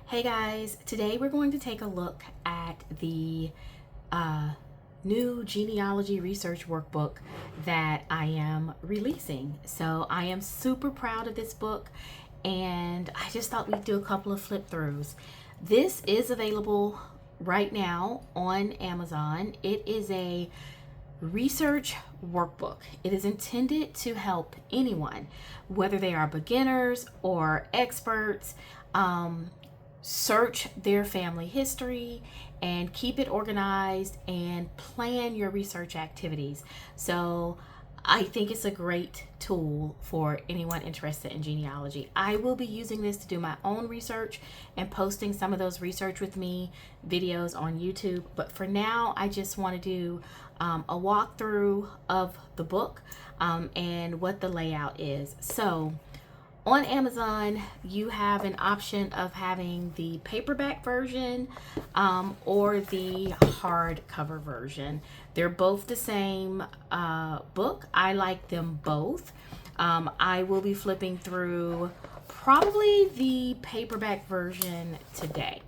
Hey guys, today we're going to take a look at the new genealogy research workbook that I am releasing. So I am super proud of this book and I just thought we'd do a couple of flip throughs. This is available right now on Amazon. It is a research workbook. It is intended to help anyone, whether they are beginners or experts, search their family history and keep it organized and plan your research activities. So I think it's a great tool for anyone interested in genealogy. I will be using this to do my own research and posting some of those research with me videos on YouTube. But for now, I just want to do a walkthrough of the book and what the layout is. So on Amazon, you have an option of having the paperback version or the hardcover version. They're both the same book. I like them both. I will be flipping through probably the paperback version today.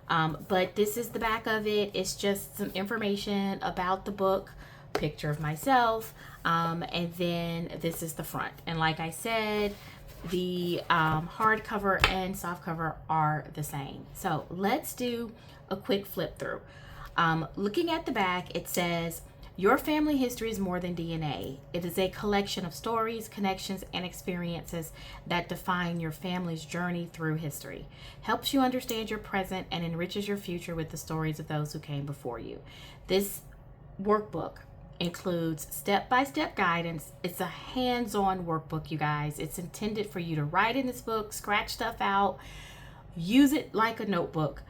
But this is the back of it. It's just some information about the book, picture of myself, and then this is the front. And like I said, the hardcover and softcover are the same. So let's do a quick flip through. Looking at the back, it says, "Your family history is more than DNA. It is a collection of stories, connections, and experiences that define your family's journey through history. Helps you understand your present and enriches your future with the stories of those who came before you." This workbook includes step-by-step guidance. It's a hands-on workbook, you guys. It's intended for you to write in this book, scratch stuff out, use it like a notebook.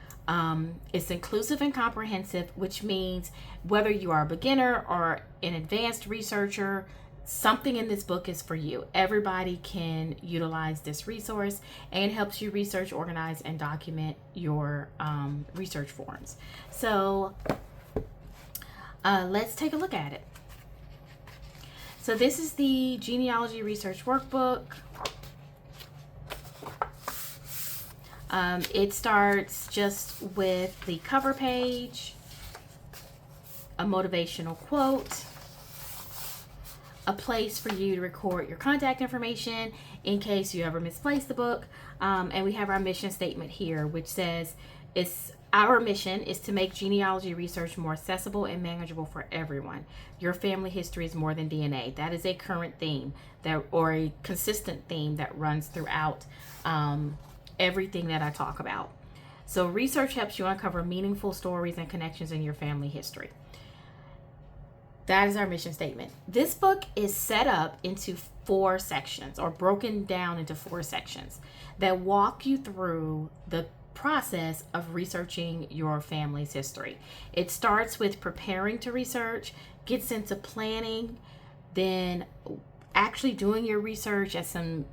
It's inclusive and comprehensive, which means whether you are a beginner or an advanced researcher, something in this book is for you. Everybody can utilize this resource, and it helps you research, organize, and document your research forms. So let's take a look at it. So this is the genealogy research workbook. It starts just with the cover page, a motivational quote, a place for you to record your contact information in case you ever misplace the book, and we have our mission statement here, which says, "Our mission is to make genealogy research more accessible and manageable for everyone. Your family history is more than DNA." That is a current theme or a consistent theme that runs throughout everything that I talk about. So research helps you uncover meaningful stories and connections in your family history. That is our mission statement. This book is set up into 4 sections, or broken down into 4 sections that walk you through the process of researching your family's history. It starts with preparing to research, gets into planning, then actually doing your research, and some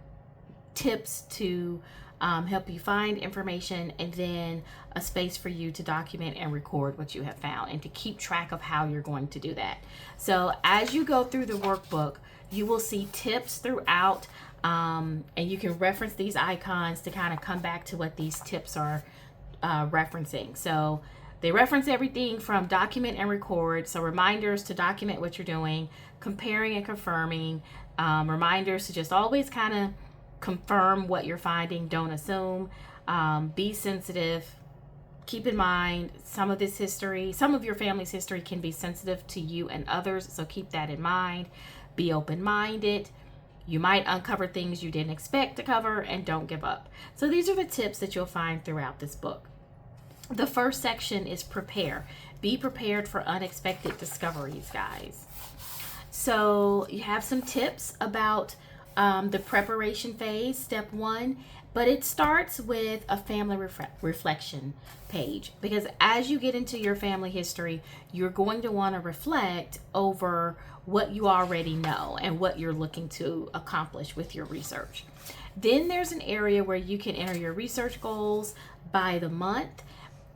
tips to help you find information, and then a space for you to document and record what you have found and to keep track of how you're going to do that. So as you go through the workbook, you will see tips throughout, and you can reference these icons to kind of come back to what these tips are referencing. So they reference everything from document and record, so reminders to document what you're doing, comparing and confirming, reminders to just always kind of confirm what you're finding, don't assume, be sensitive. Keep in mind, some of your family's history can be sensitive to you and others, so keep that in mind. Be open-minded. You might uncover things you didn't expect to cover, and don't give up. So these are the tips that you'll find throughout this book. The first section is prepare. Be prepared for unexpected discoveries, guys. So you have some tips about the preparation phase, step 1, but it starts with a family reflection page, because as you get into your family history, you're going to want to reflect over what you already know and what you're looking to accomplish with your research. Then there's an area where you can enter your research goals by the month,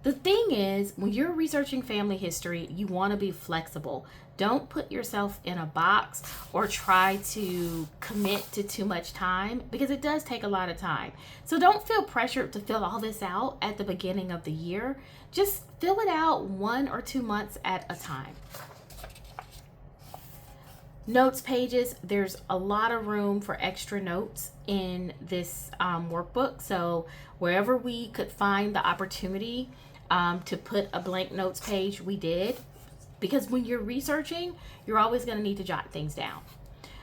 The thing is, when you're researching family history, you want to be flexible. Don't put yourself in a box or try to commit to too much time, because it does take a lot of time. So don't feel pressured to fill all this out at the beginning of the year. Just fill it out 1 or 2 months at a time. Notes pages, there's a lot of room for extra notes in this workbook. So wherever we could find the opportunity to put a blank notes page, we did. Because when you're researching, you're always going to need to jot things down.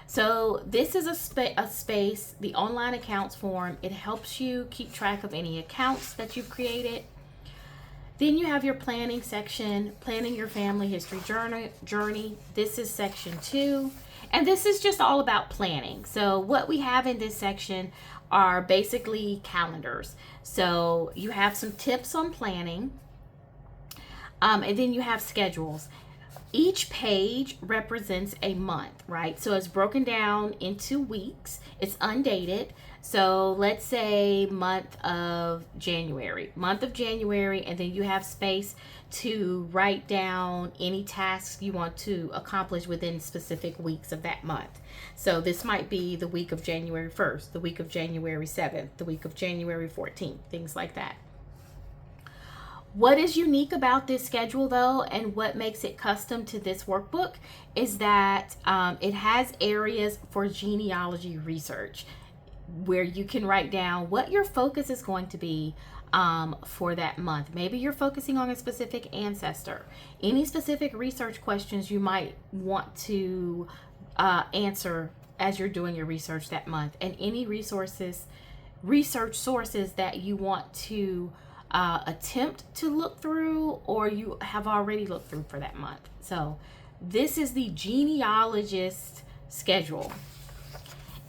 So this is a space, the online accounts form. It helps you keep track of any accounts that you've created. Then you have your planning section, planning your family history journey. This is section 2. And this is just all about planning. So what we have in this section are basically calendars. So you have some tips on planning. And then you have schedules. Each page represents a month, right? So it's broken down into weeks. It's undated. So let's say month of January, and then you have space to write down any tasks you want to accomplish within specific weeks of that month. So this might be the week of January 1st, the week of January 7th, the week of January 14th, things like that. What is unique about this schedule, though, and what makes it custom to this workbook is that it has areas for genealogy research where you can write down what your focus is going to be for that month. Maybe you're focusing on a specific ancestor. Any specific research questions you might want to answer as you're doing your research that month, and any research sources that you want to attempt to look through or you have already looked through for that month. So this is the genealogist schedule.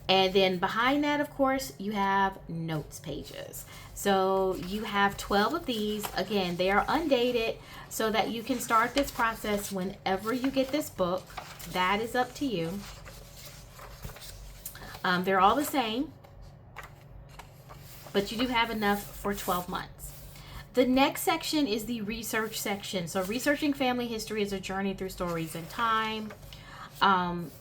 And then behind that, of course, you have notes pages. So you have 12 of these. Again, they are undated so that you can start this process whenever you get this book. That is up to you. They're all the same, but you do have enough for 12 months. The next section is the research section. So researching family history is a journey through stories and time.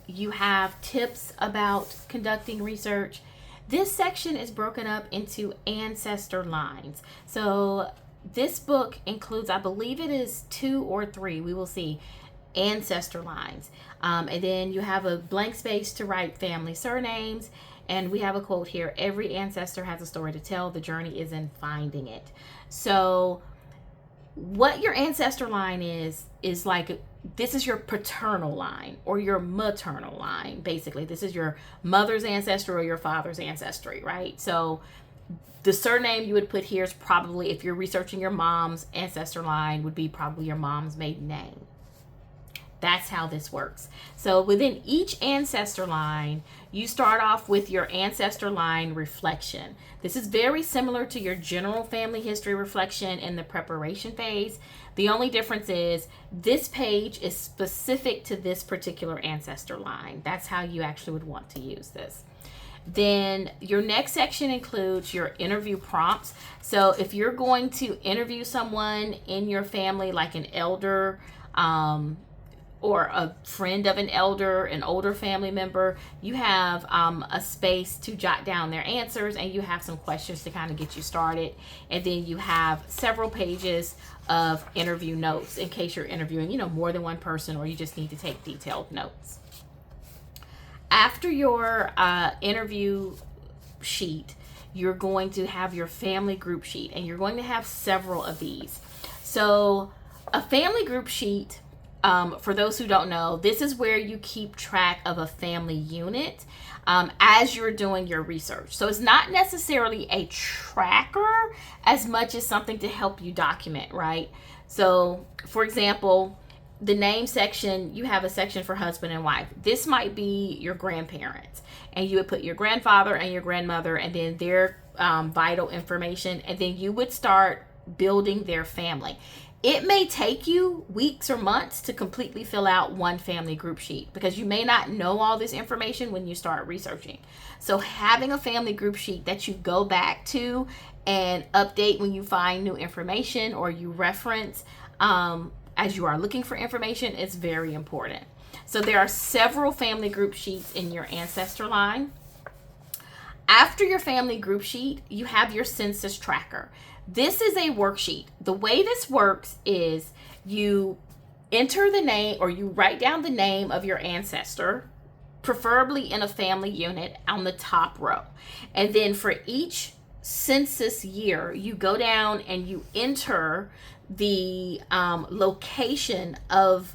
You have tips about conducting research. This section is broken up into ancestor lines. So this book includes, I believe it is 2 or 3, we will see, ancestor lines. And then you have a blank space to write family surnames. And we have a quote here: every ancestor has a story to tell. The journey is in finding it. So what your ancestor line is like, this is your paternal line or your maternal line. Basically, this is your mother's ancestry or your father's ancestry, right? So the surname you would put here is probably, if you're researching your mom's ancestor line, would be probably your mom's maiden name. That's how this works. So within each ancestor line, you start off with your ancestor line reflection. This is very similar to your general family history reflection in the preparation phase. The only difference is this page is specific to this particular ancestor line. That's how you actually would want to use this. Then your next section includes your interview prompts. So if you're going to interview someone in your family, like an elder, or a friend of an elder, an older family member, you have a space to jot down their answers, and you have some questions to kind of get you started. And then you have several pages of interview notes in case you're interviewing, more than one person, or you just need to take detailed notes. After your interview sheet, you're going to have your family group sheet, and you're going to have several of these. So a family group sheet, for those who don't know, this is where you keep track of a family unit as you're doing your research. So it's not necessarily a tracker as much as something to help you document, right? So, for example, the name section, you have a section for husband and wife. This might be your grandparents, and you would put your grandfather and your grandmother and then their vital information, and then you would start building their family. It may take you weeks or months to completely fill out one family group sheet because you may not know all this information when you start researching. So having a family group sheet that you go back to and update when you find new information or you reference as you are looking for information is very important. So there are several family group sheets in your ancestor line. After your family group sheet, you have your census tracker. This is a worksheet. The way this works is you enter the name, or you write down the name of your ancestor, preferably in a family unit, on the top row. And then for each census year, you go down and you enter the location of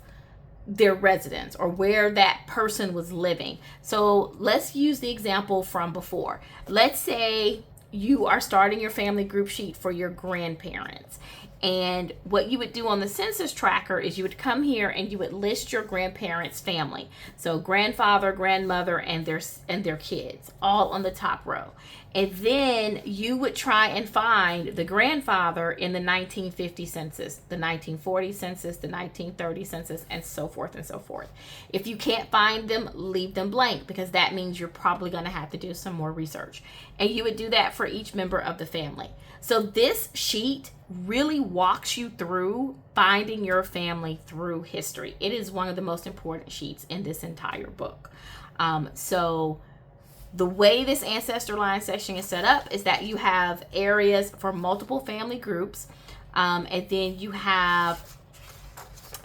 their residence or where that person was living. So let's use the example from before. Let's say you are starting your family group sheet for your grandparents. And what you would do on the census tracker is you would come here and you would list your grandparents' family. So grandfather, grandmother, and their kids, all on the top row. And then you would try and find the grandfather in the 1950 census, the 1940 census, the 1930 census, and so forth and so forth. If you can't find them, leave them blank, because that means you're probably going to have to do some more research. And you would do that for each member of the family. So this sheet really walks you through finding your family through history. It is one of the most important sheets in this entire book. So the way this ancestor line section is set up is that you have areas for multiple family groups, and then you have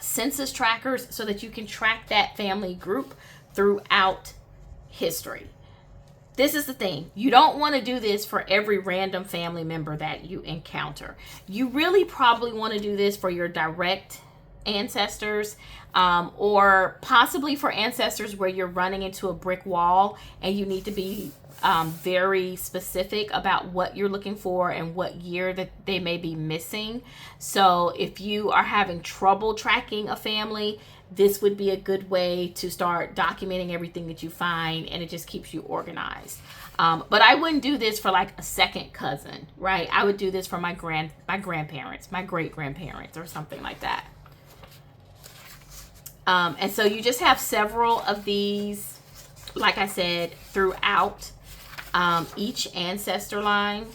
census trackers so that you can track that family group throughout history. This is the thing. You don't want to do this for every random family member that you encounter. You really probably want to do this for your direct ancestors, or possibly for ancestors where you're running into a brick wall and you need to be very specific about what you're looking for and what year that they may be missing. So if you are having trouble tracking a family, this would be a good way to start documenting everything that you find, and it just keeps you organized. But I wouldn't do this for like a second cousin, right? I would do this for my grandparents, my great grandparents, or something like that. And so you just have several of these, like I said, throughout each ancestor line.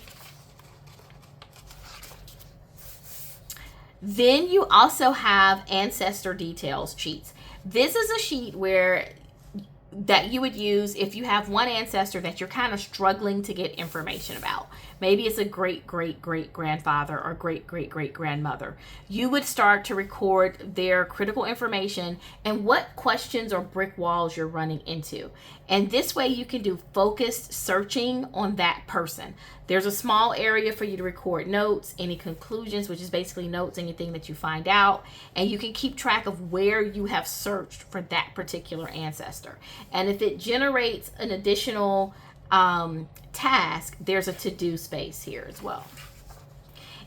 Then you also have ancestor details sheets. This is a sheet that you would use if you have one ancestor that you're kind of struggling to get information about. Maybe it's a great-great-great-grandfather or great-great-great-grandmother. You would start to record their critical information and what questions or brick walls you're running into. And this way you can do focused searching on that person. There's a small area for you to record notes, any conclusions, which is basically notes, anything that you find out. And you can keep track of where you have searched for that particular ancestor. And if it generates an additional task, there's a to-do space here as well.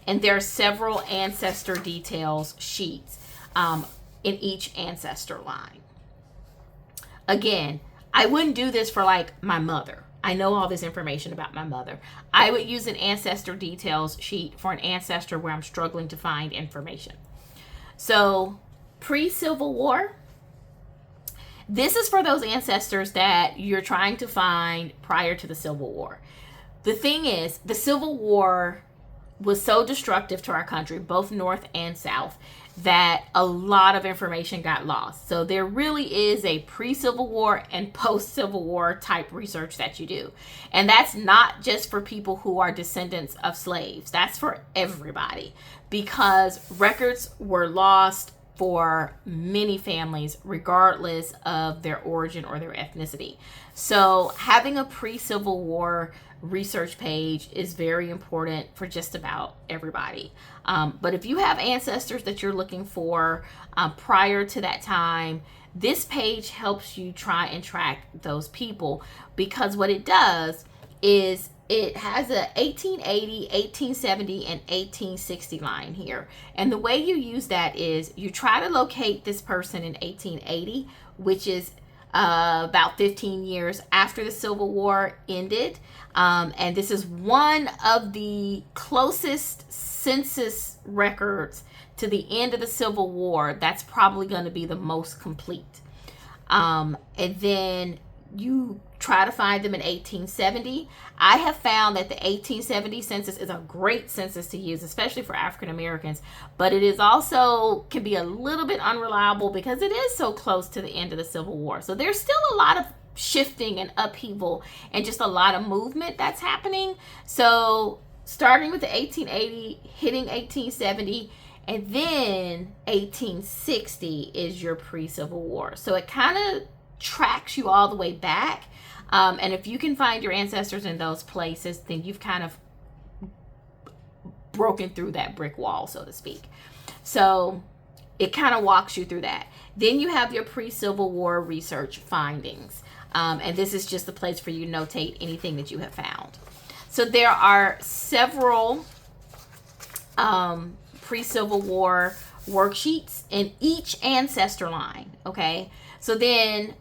And there are several ancestor details sheets in each ancestor line. Again, I wouldn't do this for like my mother. I know all this information about my mother. I would use an ancestor details sheet for an ancestor where I'm struggling to find information. So pre-Civil War, this is for those ancestors that you're trying to find prior to the Civil War. The thing is, the Civil War was so destructive to our country, both North and South, that a lot of information got lost. So there really is a pre-Civil War and post-Civil War type research that you do. And that's not just for people who are descendants of slaves. That's for everybody, because records were lost for many families regardless of their origin or their ethnicity. So having a pre-Civil War research page is very important for just about everybody. But if you have ancestors that you're looking for prior to that time, this page helps you try and track those people, because what it does is it has a 1880, 1870, and 1860 line here. And the way you use that is you try to locate this person in 1880, which is about 15 years after the Civil War ended. And this is one of the closest census records to the end of the Civil War, that's probably going to be the most complete. And then you try to find them in 1870. I have found that the 1870 census is a great census to use, especially for African Americans, but it is also can be a little bit unreliable because it is so close to the end of the Civil War. So there's still a lot of shifting and upheaval and just a lot of movement that's happening. So starting with the 1880, hitting 1870, and then 1860 is your pre-Civil War. So it kind of tracks you all the way back. And if you can find your ancestors in those places, then you've kind of broken through that brick wall, so to speak. So it kind of walks you through that. Then you have your pre-Civil War research findings. And this is just the place for you to notate anything that you have found. So there are several pre-Civil War worksheets in each ancestor line, okay? So then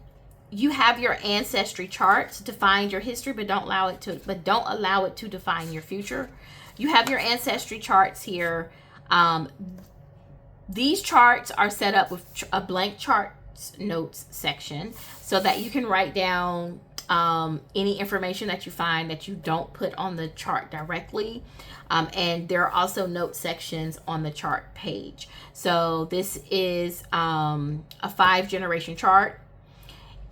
you have your ancestry charts to find your history, but don't allow it to define your future. You have your ancestry charts here. These charts are set up with a blank charts notes section so that you can write down any information that you find that you don't put on the chart directly. And there are also note sections on the chart page. So this is a 5-generation chart.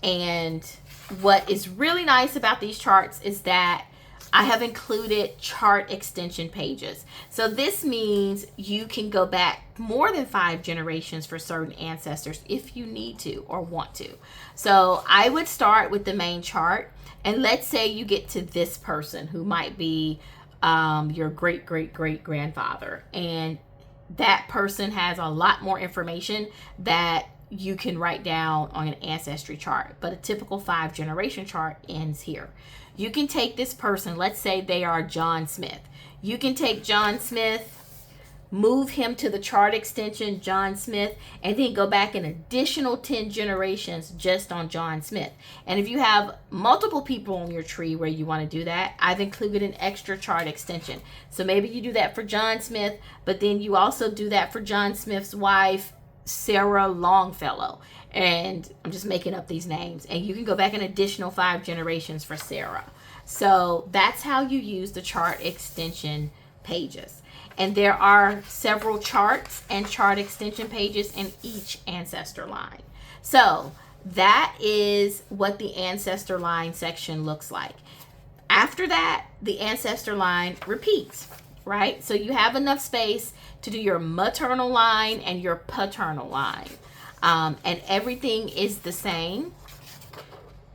And what is really nice about these charts is that I have included chart extension pages. So this means you can go back more than 5 generations for certain ancestors if you need to or want to. So I would start with the main chart, and let's say you get to this person who might be your great-great-great-grandfather, and that person has a lot more information that you can write down on an ancestry chart, but a typical 5-generation chart ends here. You can take this person, let's say they are John Smith. You can take John Smith, move him to the chart extension John Smith, and then go back an additional 10 generations just on John Smith. And if you have multiple people on your tree where you want to do that, I've included an extra chart extension. So maybe you do that for John Smith, but then you also do that for John Smith's wife, Sarah Longfellow, and I'm just making up these names, and you can go back an additional 5 generations for Sarah. So that's how you use the chart extension pages, and there are several charts and chart extension pages in each ancestor line. So that is what the ancestor line section looks like. After that, the ancestor line repeats, right? So you have enough space to do your maternal line and your paternal line. And everything is the same.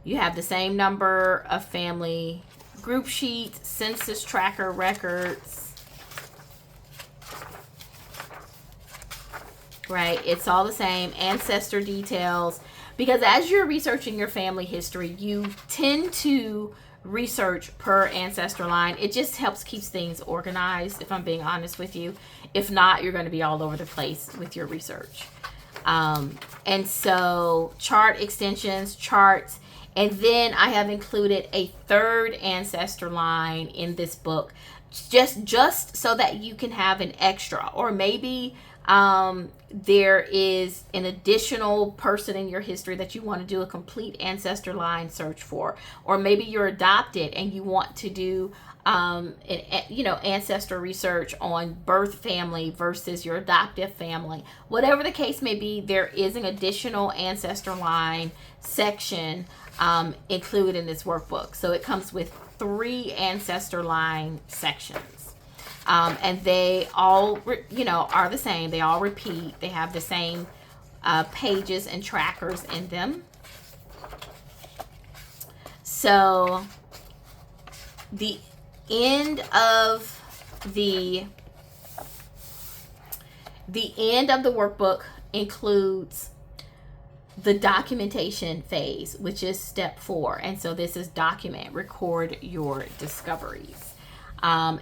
You have the same number of family group sheets, census tracker records, right? It's all the same. Ancestor details. Because as you're researching your family history, you tend to research per ancestor line. It just helps keep things organized, if I'm being honest with you. If not, you're going to be all over the place with your research. And so chart extensions, charts, and then I have included a 3rd ancestor line in this book just so that you can have an extra, or maybe there is an additional person in your history that you want to do a complete ancestor line search for, or maybe you're adopted and you want to do ancestor research on birth family versus your adoptive family. Whatever the case may be, there is an additional ancestor line section included in this workbook. So it comes with 3 ancestor line sections. And they all, are the same. They all repeat. They have the same pages and trackers in them. So the end of the workbook includes the documentation phase, which is step 4. And so this is document, record your discoveries.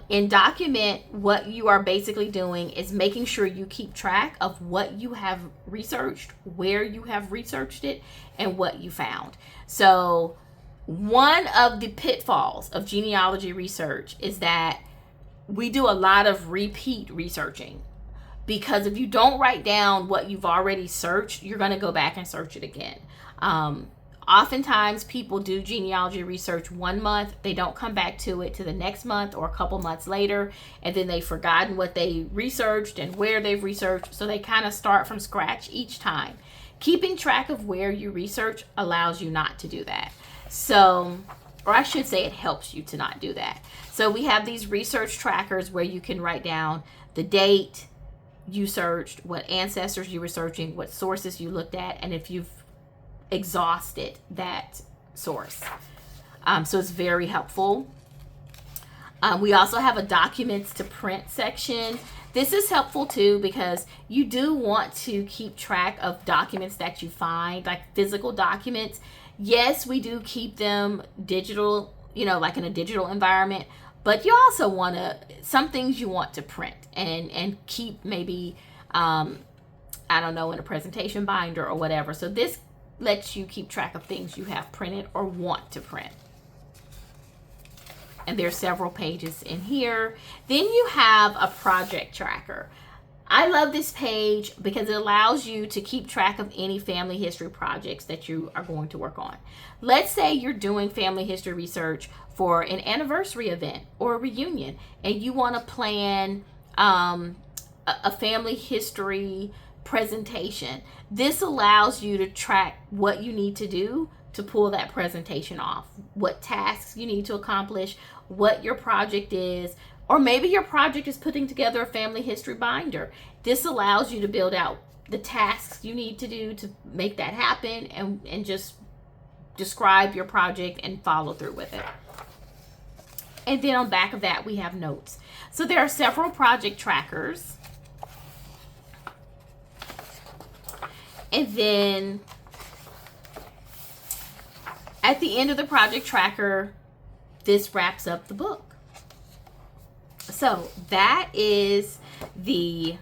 In document, what you are basically doing is making sure you keep track of what you have researched, where you have researched it, and what you found. So one of the pitfalls of genealogy research is that we do a lot of repeat researching, because if you don't write down what you've already searched, you're going to go back and search it again. Oftentimes people do genealogy research 1 month, they don't come back to it to the next month or a couple months later, and then they've forgotten what they researched and where they've researched, so they kind of start from scratch each time. Keeping track of where you research allows you not to do that. So, or I should say, it helps you to not do that. So we have these research trackers where you can write down the date you searched, what ancestors you were searching, what sources you looked at, and if you've exhausted that source. So it's very helpful. We also have a documents to print section. This is helpful too, because you do want to keep track of documents that you find, like physical documents. Yes, we do keep them digital, like in a digital environment, but you also want to, some things you want to print and keep maybe, I don't know, in a presentation binder or whatever. So this lets you keep track of things you have printed or want to print. And there's several pages in here. Then you have a project tracker. I love this page because it allows you to keep track of any family history projects that you are going to work on. Let's say you're doing family history research for an anniversary event or a reunion, and you want to plan a family history presentation. This allows you to track what you need to do to pull that presentation off, what tasks you need to accomplish, what your project is, or maybe your project is putting together a family history binder. This allows you to build out the tasks you need to do to make that happen, and just describe your project and follow through with it. And then on back of that, we have notes. So there are several project trackers. And then at the end of the project tracker, this wraps up the book. So that is the